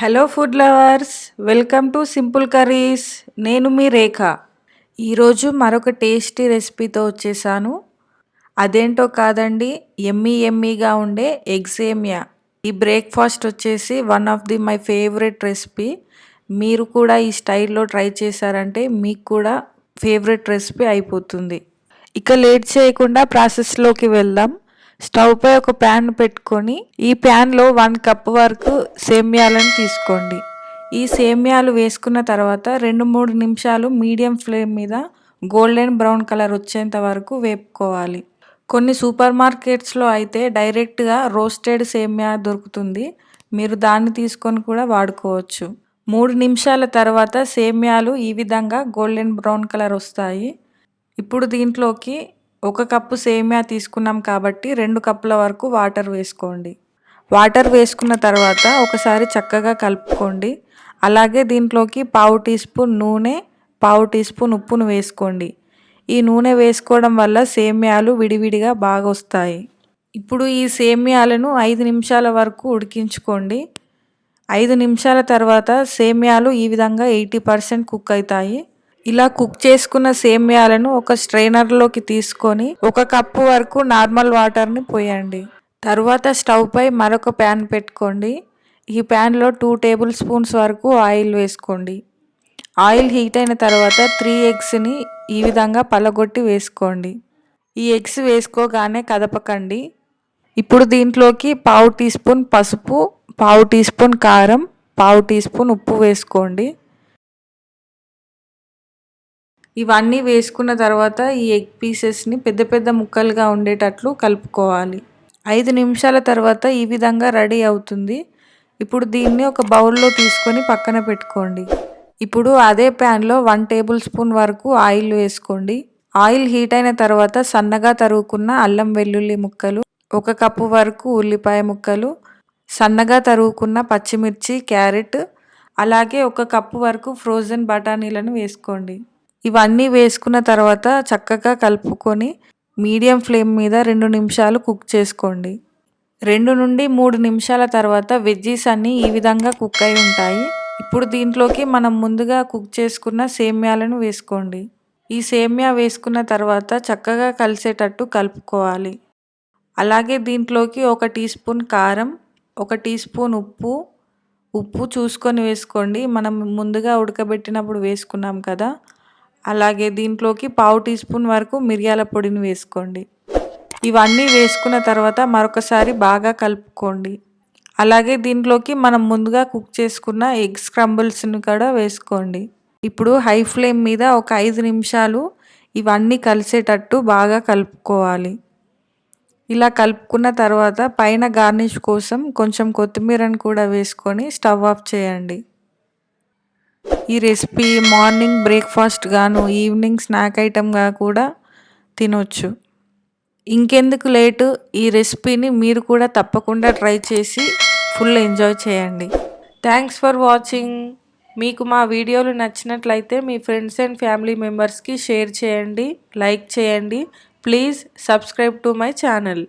Hello food lovers, welcome to simple curries. నేను మీ రేఖ. ఈరోజు మరొక టేస్టీ రెసిపీతో వచ్చేసాను. అదేంటో కాదండి, ఎమ్మీగా ఉండే ఎగ్ సేమియా. ఈ బ్రేక్ఫాస్ట్ వచ్చేసి one of the my favourite recipe. మీరు కూడా ఈ స్టైల్లో ట్రై చేశారంటే మీకు కూడా ఫేవరెట్ రెసిపీ అయిపోతుంది. ఇక లేట్ చేయకుండా ప్రాసెస్లోకి వెళ్దాం. స్టవ్ పై ఒక ప్యాన్ పెట్టుకొని ఈ ప్యాన్లో 1 కప్ వరకు సేమ్యాలను తీసుకోండి. ఈ సేమ్యాలు వేసుకున్న తర్వాత 2-3 నిమిషాలు మీడియం ఫ్లేమ్ మీద గోల్డెన్ బ్రౌన్ కలర్ వచ్చేంత వరకు వేపుకోవాలి. కొన్ని సూపర్ మార్కెట్స్లో అయితే డైరెక్ట్గా రోస్టెడ్ సేమ్యా దొరుకుతుంది. మీరు దాన్ని తీసుకొని కూడా వాడుకోవచ్చు. 3 నిమిషాల తర్వాత సేమ్యాలు ఈ విధంగా గోల్డెన్ బ్రౌన్ కలర్ వస్తాయి. ఇప్పుడు దీంట్లోకి 1 కప్పు సేమియా తీసుకున్నాం కాబట్టి 2 కప్పుల వరకు వాటర్ వేసుకోండి. వాటర్ వేసుకున్న తర్వాత ఒకసారి చక్కగా కలుపుకోండి. అలాగే దీంట్లోకి 1/2 టీ స్పూన్ నూనె, 1/2 టీ స్పూన్ ఉప్పును వేసుకోండి. ఈ నూనె వేసుకోవడం వల్ల సేమ్యాలు విడివిడిగా బాగా వస్తాయి. ఇప్పుడు ఈ సేమ్యాలను 5 నిమిషాల వరకు ఉడికించుకోండి. 5 నిమిషాల తర్వాత సేమ్యాలు ఈ విధంగా 80% కుక్ అవుతాయి. ఇలా కుక్ చేసుకున్న సేమ్యాలను ఒక స్ట్రైనర్లోకి తీసుకొని 1 కప్పు వరకు నార్మల్ వాటర్ని పోయండి. తర్వాత స్టవ్ పై మరొక ప్యాన్ పెట్టుకోండి. ఈ ప్యాన్లో 2 టేబుల్ స్పూన్స్ వరకు ఆయిల్ వేసుకోండి. ఆయిల్ హీట్ అయిన తర్వాత 3 ఎగ్స్ని ఈ విధంగా పలగొట్టి వేసుకోండి. ఈ ఎగ్స్ వేసుకోగానే కదపకండి. ఇప్పుడు దీంట్లోకి 1/2 టీ స్పూన్ పసుపు, 1/2 టీ స్పూన్ కారం, 1/2 టీ స్పూన్ ఉప్పు వేసుకోండి. ఇవన్నీ వేసుకున్న తర్వాత ఈ ఎగ్ పీసెస్ని పెద్ద పెద్ద ముక్కలుగా ఉండేటట్లు కలుపుకోవాలి. 5 నిమిషాల తర్వాత ఈ విధంగా రెడీ అవుతుంది. ఇప్పుడు దీన్ని ఒక బౌల్లో తీసుకొని పక్కన పెట్టుకోండి. ఇప్పుడు అదే ప్యాన్లో 1 టేబుల్ స్పూన్ వరకు ఆయిల్ వేసుకోండి. ఆయిల్ హీట్ అయిన తర్వాత సన్నగా తరుగుకున్న అల్లం వెల్లుల్లి ముక్కలు, 1 కప్పు వరకు ఉల్లిపాయ ముక్కలు, సన్నగా తరుగుకున్న పచ్చిమిర్చి, క్యారెట్, అలాగే 1 కప్పు వరకు ఫ్రోజన్ బఠానీలను వేసుకోండి. ఇవన్నీ వేసుకున్న తర్వాత చక్కగా కలుపుకొని మీడియం ఫ్లేమ్ మీద 2 నిమిషాలు కుక్ చేసుకోండి. 2 నుండి 3 నిమిషాల తర్వాత వెజ్జీస్ అన్నీ ఈ విధంగా కుక్ అయి ఉంటాయి. ఇప్పుడు దీంట్లోకి మనం ముందుగా కుక్ చేసుకున్న సేమ్యాలను వేసుకోండి. ఈ సేమ్యా వేసుకున్న తర్వాత చక్కగా కలిసేటట్టు కలుపుకోవాలి. అలాగే దీంట్లోకి 1 టీ స్పూన్ కారం, 1 టీ స్పూన్ ఉప్పు చూసుకొని వేసుకోండి. మనం ముందుగా ఉడకబెట్టినప్పుడు వేసుకున్నాం కదా. అలాగే దీంట్లోకి 1/2 టీ స్పూన్ వరకు మిరియాల పొడిని వేసుకోండి. ఇవన్నీ వేసుకున్న తర్వాత మరొకసారి బాగా కలుపుకోండి. అలాగే దీంట్లోకి మనం ముందుగా కుక్ చేసుకున్న ఎగ్ స్క్రంబుల్స్ని కూడా వేసుకోండి. ఇప్పుడు హై ఫ్లేమ్ మీద ఒక 5 నిమిషాలు ఇవన్నీ కలిసేటట్టు బాగా కలుపుకోవాలి. ఇలా కలుపుకున్న తర్వాత పైన గార్నిష్ కోసం కొంచెం కొత్తిమీరను కూడా వేసుకొని స్టవ్ ఆఫ్ చేయండి. ఈ రెసిపీ మార్నింగ్ బ్రేక్ఫాస్ట్ గాను, ఈవినింగ్ స్నాక్ ఐటమ్గా కూడా తినొచ్చు. ఇంకెందుకు లేటు, ఈ రెసిపీని మీరు కూడా తప్పకుండా ట్రై చేసి ఫుల్ ఎంజాయ్ చేయండి. Thanks for watching. మీకు మా వీడియోలు నచ్చినట్లయితే మీ ఫ్రెండ్స్ అండ్ ఫ్యామిలీ మెంబర్స్కి షేర్ చేయండి, లైక్ చేయండి. Please subscribe to my channel.